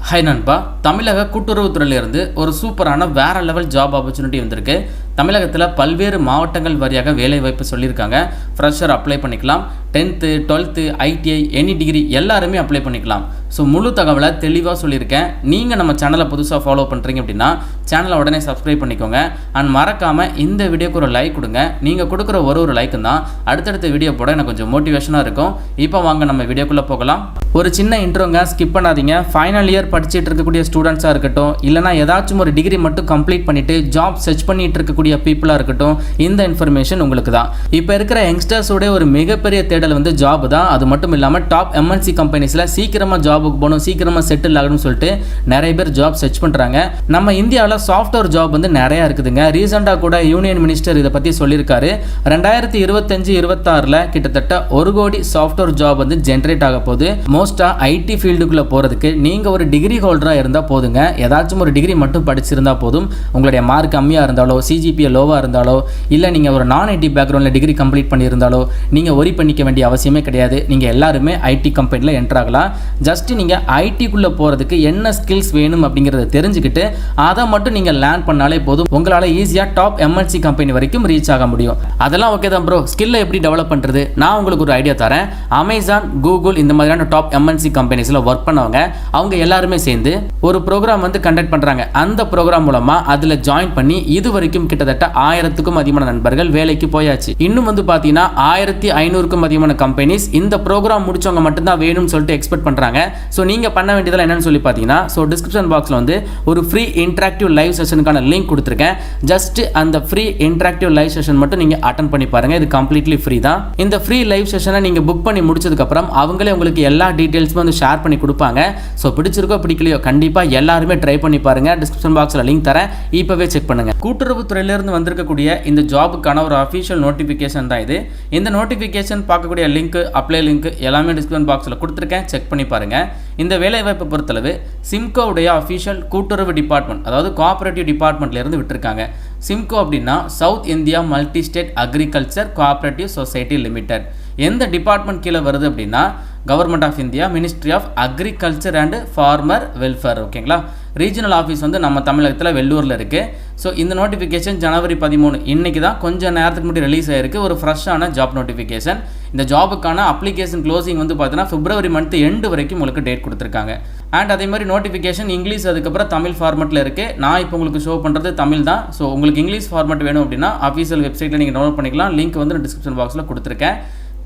High நண்பா, தமிழக கூட்டுறவுத்துறையிலிருந்து ஒரு சூப்பரான வேற லெவல் ஜாப் ஆப்பர்ச்சுனிட்டி வந்திருக்கு. தமிழகத்தில் பல்வேறு மாவட்டங்கள் வாரியாக வேலைவாய்ப்பு சொல்லியிருக்காங்க. ஃப்ரெஷர் அப்ளை பண்ணிக்கலாம், 10th 12th ITI any degree எல்லாருமே அப்ளை பண்ணிக்கலாம். ஸோ முழு தகவலை தெளிவாக சொல்லியிருக்கேன். நீங்கள் நம்ம சேனலை புதுசாக ஃபாலோ பண்ணுறீங்க அப்படின்னா சேனலை உடனே சப்ஸ்கிரைப் பண்ணிக்கோங்க. அண்ட் மறக்காமல் இந்த வீடியோக்கு ஒரு லைக் கொடுங்க. நீங்கள் கொடுக்குற ஒரு லைக்கும் தான் அடுத்தடுத்த வீடியோ போட எனக்கு கொஞ்சம் மோட்டிவேஷனாக இருக்கும். இப்போ வாங்க நம்ம வீடியோக்குள்ளே போகலாம். ஒரு சின்ன இன்ட்ரோங்க, ஸ்கிப் பண்ணாதீங்க. ஃபைனல் இயர் படிச்சுட்டு இருக்கக்கூடிய ஸ்டூடெண்ட்ஸாக இருக்கட்டும், இல்லைனா ஏதாச்சும் ஒரு டிகிரி மட்டும் கம்ப்ளீட் பண்ணிவிட்டு ஜாப் சர்ச் பண்ணிட்டு இருக்கக்கூடிய பீப்புளாக இருக்கட்டும், இந்த இன்ஃபர்மேஷன் உங்களுக்கு தான். இப்போ இருக்கிற யங்ஸ்டர்ஸோட ஒரு மிகப்பெரிய தேடல் வந்து ஜாப் தான். அது மட்டும் இல்லாமல் டாப் எம்என்சி கம்பெனிஸில் சீக்கிரமாக ஜாபுக்கு போகணும், சீக்கிரமாக செட்டில் ஆகணும்னு சொல்லிட்டு நிறைய பேர் ஜாப் சர்ச் பண்ணுறாங்க. நம்ம இந்தியாவில் சாஃப்ட்வேர் ஜாப் வந்து நிறையா இருக்குதுங்க. ரீசெண்டாக கூட யூனியன் மினிஸ்டர் இதை பற்றி சொல்லியிருக்காரு. 2025-26 கிட்டத்தட்ட 1 கோடி சாஃப்ட்வேர் ஜாப் வந்து ஜென்ரேட் ஆக போகுது. மோஸ்ட்டாக ஐடி ஃபீல்டுக்குள்ளே போகிறதுக்கு நீங்கள் ஒரு டிகிரி ஹோல்டராக இருந்தால் போதுங்க. ஏதாச்சும் ஒரு டிகிரி மட்டும் படிச்சிருந்தா போதும். உங்களுடைய மார்க் கம்மியாக இருந்தாலோ, சிஜிபிஏ லோவாக இருந்தாலோ, இல்லை நீங்கள் ஒரு நான் ஐடி பேக்ரவுண்டில் டிகிரி கம்ப்ளீட் பண்ணியிருந்தாலோ நீங்கள் ஒரி பண்ணிக்க வேண்டிய அவசியமே கிடையாது. நீங்கள் எல்லாருமே ஐடி கம்பெனியில் என்டர் ஆகலாம். ஜஸ்ட் நீங்கள் ஐடிக்குள்ளே போகிறதுக்கு என்ன ஸ்கில்ஸ் வேணும் அப்படிங்கிறத தெரிஞ்சுக்கிட்டு அதை மட்டும் நீங்கள் லேர்ன் பண்ணாலே போதும். உங்களால் ஈஸியாக டாப் எம்என்சி கம்பெனி வரைக்கும் ரீச் ஆக முடியும். அதெல்லாம் ஓகே தான் ப்ரோ. ஸ்கில்லை எப்படி டெவலப் பண்ணுறது? நான் உங்களுக்கு ஒரு ஐடியா தரேன். அமேசான், கூகுள் இந்த மாதிரியான டாப் எம்என்சி கம்பெனிஸில் ஒர்க் பண்ணவங்க அவங்க எல்லாருமே சேர்ந்து ஒரு ப்ரோக்ராம் வந்து கண்டக்ட் பண்ணுறாங்க. அந்த ப்ரோக்ராம் மூலமாக அதில் ஜாயின் பண்ணி இது வரைக்கும் கிட்டத்தட்ட 1000க்கும் அதிகமான நண்பர்கள் வேலைக்கு போயாச்சு. இன்னும் வந்து பார்த்தீங்கன்னா 1500க்கும் அதிகமான கம்பெனிஸ் இந்த ப்ரோக்ராம் முடிச்சவங்க மட்டும்தான் வேணும்னு சொல்லிட்டு எக்ஸ்பெக்ட் பண்ணுறாங்க. ஸோ நீங்கள் பண்ண வேண்டியதெல்லாம் என்னன்னு சொல்லி பார்த்தீங்கன்னா, ஸோ டிஸ்கிரிப்ஷன் பாக்ஸில் வந்து ஒரு ஃப்ரீ இன்டராக்டிவ் லைவ் செஷனுக்கான லிங்க் கொடுத்துருக்கேன். ஜஸ்ட் அந்த ஃப்ரீ இன்டராக்டிவ் லைவ் செஷன் மட்டும் நீங்கள் அட்டன் பண்ணி பாருங்கள். இது கம்ப்ளீட்லி ஃப்ரீ தான். இந்த ஃப்ரீ லைவ் செஷனை நீங்கள் புக் பண்ணி முடிச்சதுக்கப்புறம் அவங்களே உங்களுக்கு எல்லா டீட்டெயில்ஸுமே வந்து ஷேர் பண்ணி கொடுப்பாங்க. ஸோ பிடிச்சிருக்கோ பிடிக்கலையோ கண்டிப்பாக எல்லாருமே ட்ரை பண்ணி பாருங்கள். டிஸ்கிரிப்ஷன் பாக்ஸில் லிங்க் தரேன், இப்போவே செக் பண்ணுங்கள். கூட்டுறவுத்துறையிலிருந்து வந்திருக்கக்கூடிய இந்த ஜாபுக்கான ஒரு அஃபிஷியல் நோட்டிஃபிகேஷன் தான் இது. இந்த நோட்டிஃபிகேஷன் பார்க்கக்கூடிய லிங்க், அப்ளை லிங்க் எல்லாமே டிஸ்கிரிப்ஷன் பாக்ஸில் கொடுத்துருக்கேன், செக் பண்ணி பாருங்கள். இந்த வேலைவாய்ப்பை பொறுத்தளவு சிம்கோவுடைய அஃபிஷியல் கூட்டுறவு டிபார்ட்மெண்ட், அதாவது கோஆபரேட்டிவ் டிபார்ட்மெண்ட்லேருந்து விட்டுருக்காங்க. சிம்கோ அப்படின்னா south India multi state agriculture cooperative society limited. எந்த டிபார்ட்மெண்ட் கீழே வருது அப்படின்னா government of India, ministry of agriculture and farmer welfare. ஓகேங்களா. ரீஜனல் ஆஃபீஸ் வந்து நம்ம தமிழகத்தில் வெள்ளூரில் இருக்குது. ஸோ இந்த நோட்டிஃபிகேஷன் ஜனவரி 13 இன்னைக்கு தான் கொஞ்சம் நேரத்துக்கு முன்னாடி ரிலீஸ் ஆகிருக்கு. ஒரு ஃப்ரெஷ்ஷான ஜாப் நோட்டிஃபிகேஷன். இந்த ஜாபுக்கான அப்ளிகேஷன் க்ளோசிங் வந்து பார்த்தீங்கன்னா பிப்ரவரி மந்த் எண்டு வரைக்கும் உங்களுக்கு டேட் கொடுத்துருக்காங்க. அண்ட் அதே மாதிரி நோட்டிஃபிகேஷன் இங்கிலீஷ் அதுக்கப்புறம் தமிழ் ஃபார்மெட்டில் இருக்குது. நான் இப்போ உங்களுக்கு ஷோ பண்ணுறது தமிழ் தான். ஸோ உங்களுக்கு இங்கிலீஷ் ஃபார்மெட் வேணும் அப்படின்னா அஃபீஷியல் வெப்சைட்டில் நீங்கள் டவுன்லோட் பண்ணிக்கலாம். லிங்க் வந்து டிஸ்கிரிப்ஷன் பாக்ஸில் கொடுத்துருக்கேன்.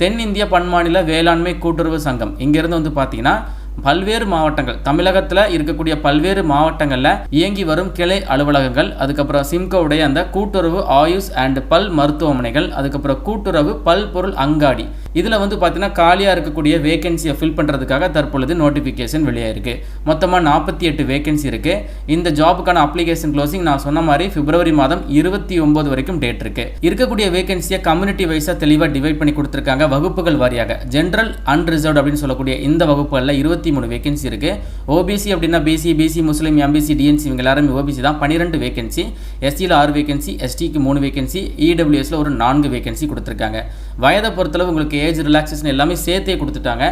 தென்னிந்திய பன்மாநில வேளாண்மை கூட்டுறவு சங்கம் இங்கேருந்து வந்து பார்த்தீங்கன்னா பல்வேறு மாவட்டங்கள், தமிழகத்தில் இருக்கக்கூடிய பல்வேறு மாவட்டங்களில் இயங்கி வரும் கிளை அலுவலகங்கள், அதுக்கப்புறம் சிம்கோவுடைய அந்த கூட்டுறவு ஆயுஷ் அண்ட் பல் மருத்துவமனைகள், அதுக்கப்புறம் கூட்டுறவு பல்பொருள் அங்காடி, இதில் வந்து பார்த்தீங்கன்னா காலியாக இருக்கக்கூடிய வேகன்சியை ஃபில் பண்ணுறதுக்காக தற்பொழுது நோட்டிஃபிகேஷன் வெளியாயிருக்கு. மொத்தமாக 48 வேகன்சி இருக்குது. இந்த ஜாபுக்கான அப்ளிகேஷன் க்ளோசிங் நான் சொன்ன மாதிரி பிப்ரவரி மாதம் 29 வரைக்கும் டேட் இருக்குது. இருக்கக்கூடிய வேகன்சியை கம்யூனிட்டி வைஸாக தெளிவாக டிவைட் பண்ணி கொடுத்துருக்காங்க. வகுப்புகள் வாரியாக ஜென்ரல் அன்ரிசர்வ்ட் அப்படின்னு சொல்லக்கூடிய இந்த வகுப்புகளில் 23 வேகன்சி இருக்குது. ஓபிசி அப்படின்னா பிசி, முஸ்லீம், எம்பிசி, டிஎன்சி இவங்க எல்லாருமே ஓபிசி தான். 12 வேகன்சி. எஸ்சியில் 6 வேகன்சி, எஸ்டிக்கு 3 வேகன்சி, இடபிள்யூஎஸ்ல ஒரு 4 வேகன்சி கொடுத்துருக்காங்க. வயதை பொறுத்தளவு உங்களுக்கு ஏஜ் ரிலாக்ஸேஷன் எல்லாமே சேர்த்தே கொடுத்துட்டாங்க.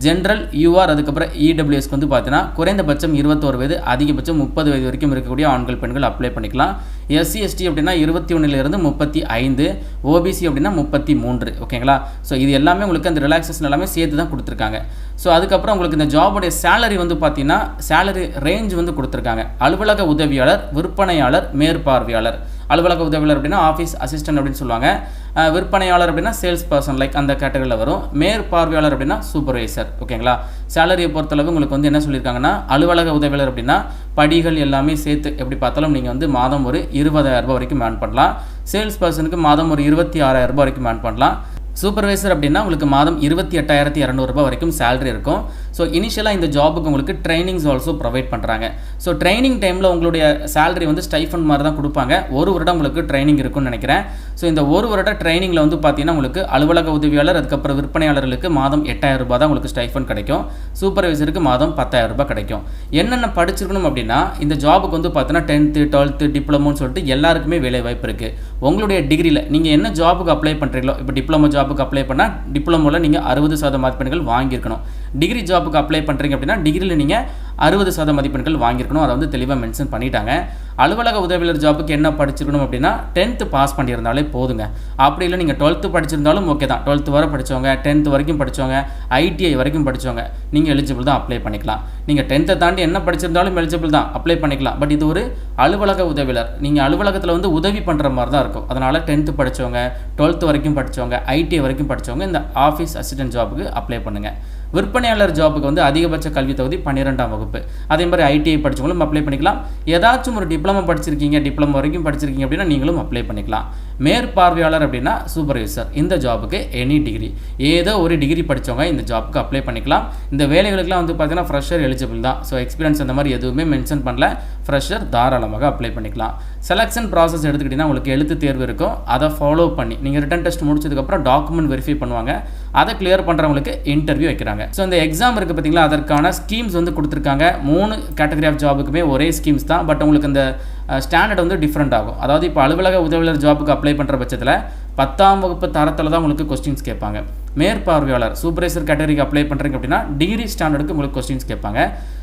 ஜென்ரல், யூஆர், அதுக்கப்புறம் இடபிள்யூஎஸ்க்கு வந்து பார்த்தீங்கன்னா குறைந்தபட்சம் 21 வயது, அதிகபட்சம் 30 வயது வரைக்கும் இருக்கக்கூடிய ஆண்கள் பெண்கள் அப்ளை பண்ணிக்கலாம். எஸ்சி எஸ்டி அப்படின்னா 21 35, ஓபிசி அப்படின்னா 33. ஓகேங்களா. ஸோ இது எல்லாமே உங்களுக்கு அந்த ரிலாக்ஸேஷன் எல்லாமே சேர்த்து தான் கொடுத்துருக்காங்க. ஸோ அதுக்கப்புறம் உங்களுக்கு இந்த ஜாபுடைய சேலரி வந்து பார்த்தீங்கன்னா சேலரி ரேஞ்ச் வந்து கொடுத்துருக்காங்க. அலுவலக உதவியாளர், விற்பனையாளர், மேற்பார்வையாளர். அலுவலக உதவியாளர் அப்படின்னா ஆஃபீஸ் அசிஸ்டன்ட் அப்படின்னு சொல்லுவாங்க. விற்பனையாளர் அப்படின்னா சேல்ஸ் பர்சன் லைக் அந்த கேட்டகரியில் வரும். மேற்பார்வையாளர் அப்படின்னா சூப்பர்வைசர். ஓகேங்களா. சேலரியை பொறுத்தளவு உங்களுக்கு வந்து என்ன சொல்லியிருக்காங்கன்னா, அலுவலக உதவியாளர் அப்படின்னா படிகள் எல்லாமே சேர்த்து எப்படி பார்த்தாலும் நீங்கள் வந்து மாதம் ஒரு 20,000 வரைக்கும் ஏர்ன் பண்ணலாம். சேல்ஸ் பர்சனுக்கு மாதம் ஒரு 26,000 வரைக்கும் ஏர்ன் பண்ணலாம். சூப்பர்வைசர் அப்படின்னா உங்களுக்கு மாதம் 28,200 வரைக்கும் சேலரி இருக்கும். ஸோ இனிஷியலாக இந்த ஜாபுக்கு உங்களுக்கு ட்ரைனிங்ஸ் ஆல்சோ ப்ரொவைட் பண்ணுறாங்க. ஸோ ட்ரைனிங் டைமில் உங்களுடைய சேலரி வந்து ஸ்டைஃபண்ட் மாதிரி தான் கொடுப்பாங்க. 1 வருடம் உங்களுக்கு ட்ரைனிங் இருக்குன்னு நினைக்கிறேன். ஸோ இந்த 1 வருட ட்ரைனிங்கில் வந்து பார்த்தீங்கன்னா உங்களுக்கு அலுவலக உதவியாளர், அதுக்கப்புறம் விற்பனையாளர்களுக்கு மாதம் 8,000 தான் உங்களுக்கு ஸ்டைஃபண்ட் கிடைக்கும். சூப்பர்வைசருக்கு மாதம் 10,000 கிடைக்கும். என்னென்ன படிச்சிருக்கணும் அப்படின்னா இந்த ஜாபுக்கு வந்து பார்த்தீங்கன்னா 10th 12th டிப்ளமோன்னு சொல்லிட்டு எல்லாருக்குமே வேலை வாய்ப்பு இருக்குது. உங்களுடைய டிகிரியில் நீங்கள் என்ன ஜாபுக்கு அப்ளை பண்ணுறீங்களோ, இப்போ டிப்ளமோ ஜாபுக்கு அப்ளை பண்ணால் டிப்ளமோவில் நீங்கள் 60% மதிப்பெண்கள் வாங்கியிருக்கணும். டிகிரி ஜாபுக்கு அப்ளை பண்ணுறீங்க அப்படின்னா டிகிரியில் நீங்கள் 60% மதிப்பெண்கள் வாங்கியிருக்கணும். அதை வந்து தெளிவாக மென்ஷன் பண்ணிட்டாங்க. அலுவலக உதவியாளர் ஜாப்புக்கு என்ன படிச்சிருக்கணும் அப்படின்னா 10th பாஸ் பண்ணியிருந்தாலே போதுங்க. அப்படி இல்லை நீங்கள் 12th படிச்சிருந்தாலும் ஓகே தான். 12th வரை படித்தவங்க, 10th வரைக்கும் படித்தவங்க, ITI வரைக்கும் படித்தவங்க நீங்கள் எலிஜிபிள் தான், அப்ளை பண்ணிக்கலாம். நீங்கள் 10th தாண்டி என்ன படிச்சிருந்தாலும் எலிஜிபிள் தான், அப்ளை பண்ணிக்கலாம். பட் இது ஒரு அலுவலக உதவியாளர், நீங்கள் அலுவலகத்தில் வந்து உதவி பண்ணுற மாதிரி தான் இருக்கும். அதனால் 10th படித்தவங்க, 12th வரைக்கும் படித்தவங்க, ITI வரைக்கும் படித்தவங்க இந்த ஆஃபீஸ் அசிஸ்டன்ட் ஜாப்புக்கு அப்ளை பண்ணுங்கள். விற்பனையாளர் ஜாப்புக்கு வந்து அதிகபட்ச கல்வி தகுதி 12ஆம் வகுப்பு. அதே மாதிரி ITI படித்தவங்களும் அப்ளை பண்ணிக்கலாம். ஏதாச்சும் ஒரு டிப்ளமோ படிச்சிருக்கீங்க, டிப்ளமோ வரைக்கும் படிச்சிருக்கீங்க அப்படின்னா நீங்களும் அப்ளை பண்ணிக்கலாம். மேற்பார்வையாளர் அப்படின்னா சூப்பர்வைசர், இந்த ஜாப்புக்கு எனி டிகிரி, ஏதோ ஒரு டிகிரி படித்தவங்க இந்த ஜாப்புக்கு அப்ளை பண்ணிக்கலாம். இந்த வேலைகளுக்குலாம் வந்து பார்த்தீங்கன்னா ஃப்ரெஷர் எலிஜிபிள் தான். ஸோ எக்ஸ்பீரியன்ஸ் அந்த மாதிரி எதுவுமே மென்ஷன் பண்ணல, ஃப்ரெஷர் தாராளமாக அப்ளை பண்ணிக்கலாம். செலெக்ஷன் ப்ராசஸ் எடுத்துக்கிட்டிங்கன்னா உங்களுக்கு எழுத்து தேர்வு இருக்கும், அதை ஃபாலோ பண்ணி நீங்கள் ரிட்டன் டெஸ்ட் முடிச்சதுக்கப்புறம் டாக்குமெண்ட் வெரிஃபை பண்ணுவாங்க. அதை கிளியர் பண்ணுறவங்களுக்கு இன்டர்வியூ வைக்கிறாங்க. ஸோ இந்த எக்ஸாம் இருக்குது பார்த்தீங்களா, அதற்கான ஸ்கீம்ஸ் வந்து கொடுத்துருக்காங்க. 3 கேட்டகரி ஆஃப் ஜாபுக்குமே ஒரே ஸ்கீம்ஸ் தான். பட் உங்களுக்கு இந்த ஸ்டாண்டர்ட் வந்து டிஃப்ரெண்ட் ஆகும். அதாவது இப்போ அலுவலக உதவியாளர் ஜாப்புக்கு அப்ளை பண்ணுற பட்சத்தில் 10ஆம் வகுப்பு தரத்தில் தான் உங்களுக்கு கொஸ்டின்ஸ் கேட்பாங்க. மேற்பார்வையாளர் சூப்பர்வைசர் கேட்டகரிக்கு அப்ளை பண்ணுறீங்க அப்படின்னா டிகிரி ஸ்டாண்டர்டுக்கு உங்களுக்கு கொஸ்டின்ஸ் கேட்பாங்க.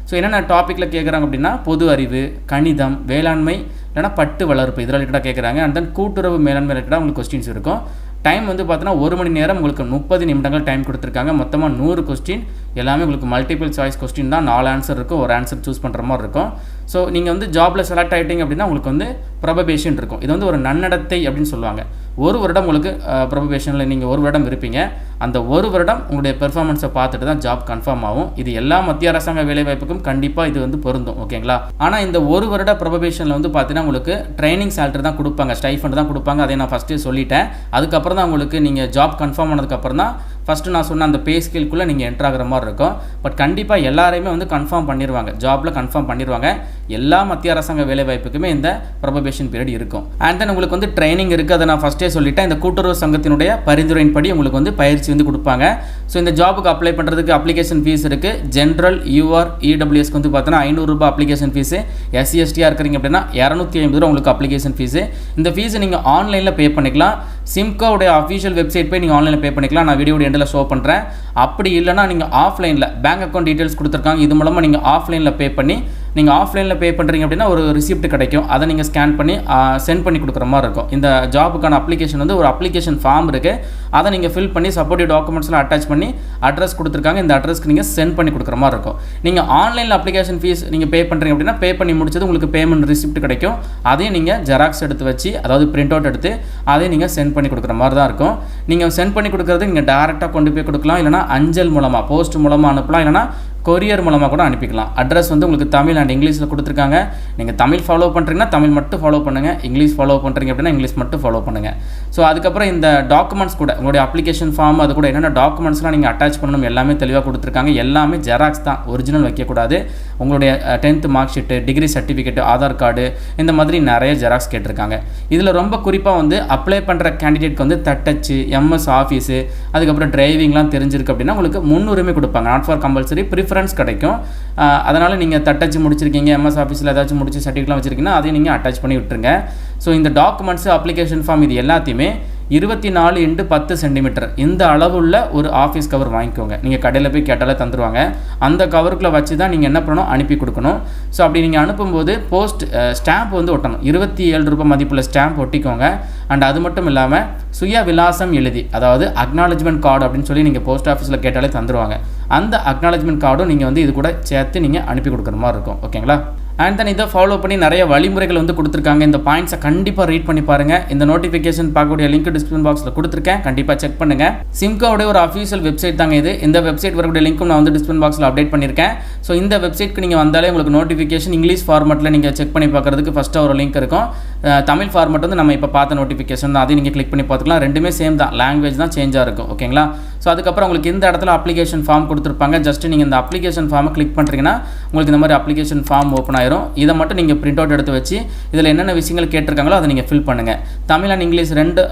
ஸோ என்னென்ன டாப்பிக்கில் கேட்குறாங்க அப்படின்னா பொது அறிவு, கணிதம், வேளாண்மை, இல்லைனா பட்டு வளர்ப்பு இதில் ரிலேட்டடாக கேட்குறாங்க. அண்ட் தென் கூட்டுறவு மேலாண்மை ரிலேட்டடாக உங்களுக்கு கொஸ்டின்ஸ் இருக்கும். டைம் வந்து பார்த்தீங்கன்னா 1 மணி நேரம், உங்களுக்கு 30 நிமிடங்கள் டைம் கொடுத்துருக்காங்க. மொத்தமாக 100 கொஸ்டின், எல்லாமே உங்களுக்கு மல்டிபிள் சாய்ஸ் கொஸ்டின் தான். 4 ஆன்சர் இருக்கும், ஒரு ஆன்சர் சூஸ் பண்ணுற மாதிரி இருக்கும். ஸோ நீங்கள் வந்து ஜாபில் செலக்ட் ஆகிட்டீங்க அப்படின்னா உங்களுக்கு வந்து ப்ரொபபேஷன் இருக்கும். இது வந்து ஒரு நன்னடத்தை அப்படின்னு சொல்லுவாங்க. 1 வருடம் உங்களுக்கு ப்ரொபபேஷனில் நீங்கள் 1 வருடம் இருப்பீங்க. அந்த 1 வருடம் உங்களுடைய பெர்ஃபார்மன்ஸை பார்த்துட்டு தான் ஜாப் கன்ஃபார்ம் ஆகும். இது எல்லா மத்திய அரசாங்க வேலைவாய்ப்புக்கும் கண்டிப்பாக இது வந்து பொருந்தும், ஓகேங்களா? ஆனால் இந்த 1 வருட ப்ரொபபேஷனில் வந்து பார்த்தீங்கன்னா உங்களுக்கு ட்ரைனிங் சேலரி தான் கொடுப்பாங்க, ஸ்டைஃபண்ட் தான் கொடுப்பாங்க. அதை நான் ஃபஸ்ட்டே சொல்லிட்டேன். அதுக்கப்புறம் தான் உங்களுக்கு நீங்கள் ஜாப் கன்ஃபார்ம் ஆனதுக்கப்புறம் தான் ஃபஸ்ட்டு நான் சொன்ன அந்த பே ஸ்கேலுக்குள்ளே நீங்கள் என்ட்ரு ஆகிற மாதிரி இருக்கும். பட் கண்டிப்பாக எல்லாரையுமே வந்து கன்ஃபார்ம் பண்ணிடுவாங்க, ஜாப்பில் கன்ஃபார்ம் பண்ணிடுவாங்க. எல்லா மத்திய அரசாங்க வேலைவாய்ப்புக்குமே இந்த ப்ரொபபேஷன் பீரியட் இருக்கும். அண்ட் தென் உங்களுக்கு வந்து ட்ரைனிங் இருக்குது, அதை நான் ஃபஸ்ட்டே சொல்லிட்டேன். இந்த கூட்டுறவு சங்கத்தினுடைய பரிந்துரையின்படி உங்களுக்கு வந்து பயிற்சி வந்து கொடுப்பாங்க. ஸோ இந்த ஜாபுக்கு அப்ளை பண்ணுறதுக்கு அப்ளிகேஷன் ஃபீஸ் இருக்குது. ஜென்ரல், UR, EWSக்கு வந்து பார்த்தீங்கன்னா 500 ரூபாய் அப்ளிகேஷன் ஃபீஸு. SC STயாக இருக்கிறீங்க அப்படின்னா 250 ரூபா உங்களுக்கு அப்ளிகேஷன் ஃபீஸு. இந்த ஃபீஸை நீங்கள் ஆன்லைனில் பே பண்ணிக்கலாம். சிம்காவுடைய அஃபிஷியல் வெப்சைட் போய் நீங்கள் ஆன்லைனில் பே பண்ணிக்கலாம். நான் வீடியோட எண்டில் ஷோ பண்ணுறேன். அப்படி இல்லைனா நீங்கள் ஆஃப்லைனில் பேங்க் அக்கௌண்ட் டீட்டெயில்ஸ் கொடுத்துருக்காங்க, இது மூலமாக நீங்கள் ஆஃப்லைனில் பே பண்ணி நீங்கள் ஆஃப்லைனில் பே பண்ணுறீங்க அப்படின்னா ஒரு ரிசிப்ட் கிடைக்கும். அதை நீங்கள் ஸ்கேன் பண்ணி சென்ட் பண்ணி கொடுக்குற மாதிரி இருக்கும். இந்த ஜாபுக்கான அப்ளிகேஷன் வந்து ஒரு அப்ளிகேஷன் ஃபார்ம் இருக்குது, அதை நீங்கள் ஃபில் பண்ணி சப்போர்ட்டிவ் டாக்குமெண்ட்ஸ்லாம் அட்டாச் பண்ணி அட்ரஸ் கொடுத்துருக்காங்க, இந்த அட்ரஸ்க்கு நீங்கள் சென்ட் பண்ணி கொடுக்குற மாதிரி இருக்கும். நீங்கள் ஆன்லைனில் அப்ளிகேஷன் ஃபீஸ் நீங்கள் பே பண்ணுறீங்க அப்படின்னா பே பண்ணி முடிச்சது உங்களுக்கு பேமெண்ட் ரிசிப்ட் கிடைக்கும். அதையும் நீங்கள் ஜெராக்ஸ் எடுத்து வச்சு, அதாவது பிரிண்ட் அவுட் எடுத்து அதையும் நீங்கள் சென்ட் பண்ணி கொடுக்குற மாதிரி தான் இருக்கும். நீங்கள் சென்ட் பண்ணி கொடுக்குறது நீங்கள் டேரெக்டாக கொண்டு போய் கொடுக்கலாம், இல்லைனா அஞ்சல் மூலமாக போஸ்ட் மூலமாக அனுப்பலாம், இல்லைனா கொரியர் மூலமாக கூட அனுப்பிக்கலாம். அட்ரஸ் வந்து உங்களுக்கு தமிழ் அண்ட் இங்கிலீஷில் கொடுத்துருக்காங்க. நீங்கள் தமிழ் ஃபாலோ பண்ணுறீங்கன்னா தமிழ் மட்டும் ஃபாலோ பண்ணுங்கள், இங்கிலீஷ் ஃபாலோ பண்ணுறீங்க அப்படின்னா இங்கிலீஷ் மட்டும் ஃபாலோ பண்ணுங்கள். ஸோ அதுக்கப்புறம் இந்த டாக்குமெண்ட்ஸ் கூட உங்களுடைய அப்ளிகேஷன் ஃபார்ம், அது கூட என்னென்ன டாக்குமெண்ட்ஸ்லாம் நீங்கள் அட்டாச் பண்ணணும் எல்லாமே தெளிவாக கொடுத்துருக்காங்க. எல்லாமே ஜெராக்ஸ் தான், ஒரிஜினல் வைக்கக்கூடாது. உங்களுடைய 10th mark sheet, degree certificate, Aadhaar card, இந்த மாதிரி நிறைய ஜெராக்ஸ் கேட்டிருக்காங்க. இதில் ரொம்ப குறிப்பாக வந்து அப்ளை பண்ணுற கேண்டிடேட்க்கு வந்து தட்டச்சு, MS ஆஃபீஸு, அதுக்கப்புறம் டிரைவிங்லாம் தெரிஞ்சிருக்கு அப்படின்னா உங்களுக்கு முன்னுரிமை கொடுப்பாங்க. நாட் ஃபார் கம்பல்சரி, ப்ரிஃபரன்ஸ் கிடைக்கும். அதனால் நீங்கள் தட்டச்சு முடிச்சிருக்கீங்க, MS ஆஃபீஸில் ஏதாச்சும் முடிச்சு சர்டிஃபிகேட்லாம் வச்சுருக்கீங்கன்னா அதையும் நீங்கள் அட்டாச் பண்ணி விட்டுருங்க. ஸோ இந்த டாக்குமெண்ட்ஸு, அப்ளிகேஷன் ஃபார்ம் இது எல்லாத்தையுமே 24x10 சென்டிமீட்டர் இந்த அளவுள்ள ஒரு ஆஃபீஸ் கவர் வாங்கிக்கோங்க. நீங்கள் கடையில் போய் கேட்டாலே தந்துடுவாங்க. அந்த கவருக்குள்ளே வச்சு தான் நீங்கள் என்ன பண்ணணும், அனுப்பி கொடுக்கணும். ஸோ அப்படி நீங்கள் அனுப்பும்போது போஸ்ட் ஸ்டாம்ப் வந்து ஒட்டணும். 27 ரூபாய் மதிப்புள்ள ஸ்டாம்ப் ஒட்டிக்கோங்க. அண்ட் அது மட்டும் இல்லாமல் சுய விலாசம் எழுதி, அதாவது அக்னாலஜ்மெண்ட் கார்டு அப்படின்னு சொல்லி நீங்கள் போஸ்ட் ஆஃபீஸில் கேட்டாலே தந்துடுவாங்க. அந்த அக்னாலஜ்மெண்ட் கார்டும் நீங்கள் வந்து இது கூட சேர்த்து நீங்கள் அனுப்பி கொடுக்குற மாதிரி இருக்கும், ஓகேங்களா? அண்ட் தென் இதை ஃபாலோ பண்ணி நிறைய வழிமுறைகள் வந்து கொடுத்துருக்காங்க. இந்த பாயிண்ட்ஸை கண்டிப்பாக ரீட் பண்ணி பாருங்கள். இந்த நோட்டிஃபிகேஷன் பார்க்கக்கூடிய லிங்க் டிஸ்கிரிப்ஷன் பாக்ஸில் கொடுத்துருக்கேன், கண்டிப்பாக செக் பண்ணுங்கள். சிம்காவுடைய ஒரு அஃபீஷியல் வெப்சைட் தாங்க இது. இந்த வெப்சைட் வரக்கூடிய லிங்க்கும் நான் வந்து டிஸ்கிரிப்ஷன் பாக்ஸில் அப்டேட் பண்ணியிருக்கேன். ஸோ இந்த வெப்சைட்க்கு நீங்கள் வந்தாலே உங்களுக்கு நோட்டிஃபிகேஷன் இங்கிலீஷ் ஃபார்மெட்டில் நீங்கள் செக் பண்ணி பார்க்குறதுக்கு ஃபஸ்ட்டாக ஒரு லிங்க் இருக்கும். தமிழ் ஃபார்மெட் வந்து நம்ம இப்போ பார்த்த நோட்டிஃபிகேஷன் தான், அதையும் நீங்கள் கிளிக் பண்ணி பார்த்துக்கலாம். ரெண்டுமே சேம் தான், லாங்குவேஜ் தான் சேஞ்சாக இருக்கும், ஓகேங்களா? ஸோ அதுக்கப்புறம் உங்களுக்கு இந்த இடத்துல அப்ளிகேஷன் ஃபார்ம் கொடுத்துருப்பாங்க. ஜஸ்ட் நீங்கள் இந்த அப்ளிகேஷன் ஃபார்மை கிளிக் பண்ணுறீங்கன்னா உங்களுக்கு இந்த மாதிரி அப்ளிகேஷன் ஃபார்ம் ஓப்பன் ஆயிரும். இதை மட்டும் நீங்கள் பிரிண்ட் அவுட் எடுத்து வச்சு இதில் என்னென்ன விஷயங்கள் கேட்டிருக்காங்களோ அதை நீங்கள் ஃபில் பண்ணுங்கள். தமிழ் அண்ட் இங்கிலீஷ் 2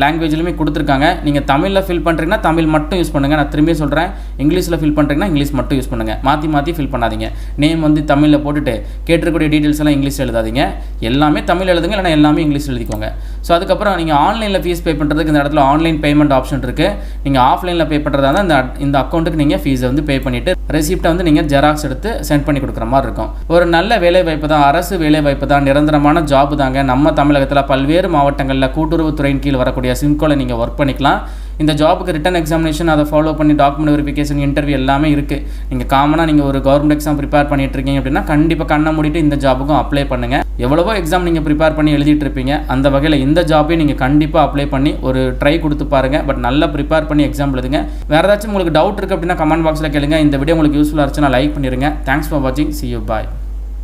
லாங்குவேஜ்லையுமே கொடுத்துருக்காங்க. நீங்கள் தமிழில் ஃபில் பண்ணுறீங்கன்னா தமிழ் மட்டும் யூஸ் பண்ணுங்கள். நான் திரும்பி சொல்கிறேன், இங்கிலீஷில் ஃபில் பண்ணுறீங்கன்னா இங்கிலீஷ் மட்டும் யூஸ் பண்ணுங்கள். மாற்றி ஃபில் பண்ணாதீங்க. நேம் வந்து தமிழில் போட்டுட்டு கேட்டிருக்கக்கூடிய டீட்டெயில்ஸ் எல்லாம் இங்கிலீஷ் எழுதாதீங்க. எல்லாமே தமிழ் எழுதுங்க. எழுதுங்க, இல்லைனா எல்லாமே இங்கிலீஷில் எழுதிக்கோங்க. ஸோ அதுக்கப்புறம் நீங்கள் ஆன்லைனில் ஃபீஸ் பே பண்ணுறதுக்கு இந்த இடத்துல ஆன்லைன் பேமெண்ட் ஆப்ஷன் இருக்குது. நீங்கள் ஆஃப்லைனில் பே பண்ணுறதா இருந்தால் இந்த அக்கௌண்ட்டுக்கு நீங்கள் ஃபீஸை வந்து பே பண்ணிவிட்டு ரெசிப்ட்டை வந்து நீங்கள் ஜெராக்ஸ் எடுத்து சென்ட் பண்ணி கொடுக்குற மாதிரி இருக்கும். ஒரு நல்ல வேலை வாய்ப்பு தான், அரசு வேலை வாய்ப்பு தான், நிரந்தரமான ஜாப் தாங்க. நம்ம தமிழகத்தில் பல்வேறு மாவட்டங்களில் கூட்டுறவுத்துறையின் கீழ் வரக்கூடிய சிம்கோவில் நீங்கள் ஒர்க் பண்ணிக்கலாம். இந்த ஜாபுக்கு ரிட்டன் எக்ஸாமினேஷன், அதை ஃபாலோ பண்ணி டாக்குமெண்ட் வெரிஃபிகேஷன், இன்டர்வியூ எல்லாமே இருக்குது. நீங்கள் காமனாக நீங்கள் ஒரு கவர்மெண்ட் எக்ஸாம் ப்ரிப்பேர் பண்ணிட்டு இருக்கீங்க அப்படின்னா கண்டிப்பாக கண்ணை மூடிட்டு இந்த ஜாபுக்கும் அப்ளை பண்ணுங்கள். எவ்வளவோ எக்ஸாம் நீங்கள் ப்ரிப்பேர் பண்ணி எழுதிட்டு இருப்பீங்க, அந்த வகையில் இந்த ஜாப்பையும் நீங்கள் கண்டிப்பாக அப்ளை பண்ணி ஒரு ட்ரை கொடுத்து பாருங்கள். பட் நல்லா ப்ரிப்பேர் பண்ணி எக்ஸாம் எழுதுங்க. வேறு ஏதாச்சும் உங்களுக்கு டவுட் இருக்குது அப்படின்னா கமெண்ட் பாக்ஸில் கேளுங்க. இந்த வீடியோ உங்களுக்கு யூஸ்ஃபுல்லாக இருந்துச்சுன்னா லைக் பண்ணிடுங்க. தேங்க்ஸ் ஃபார் வாட்சிங். See you. Bye.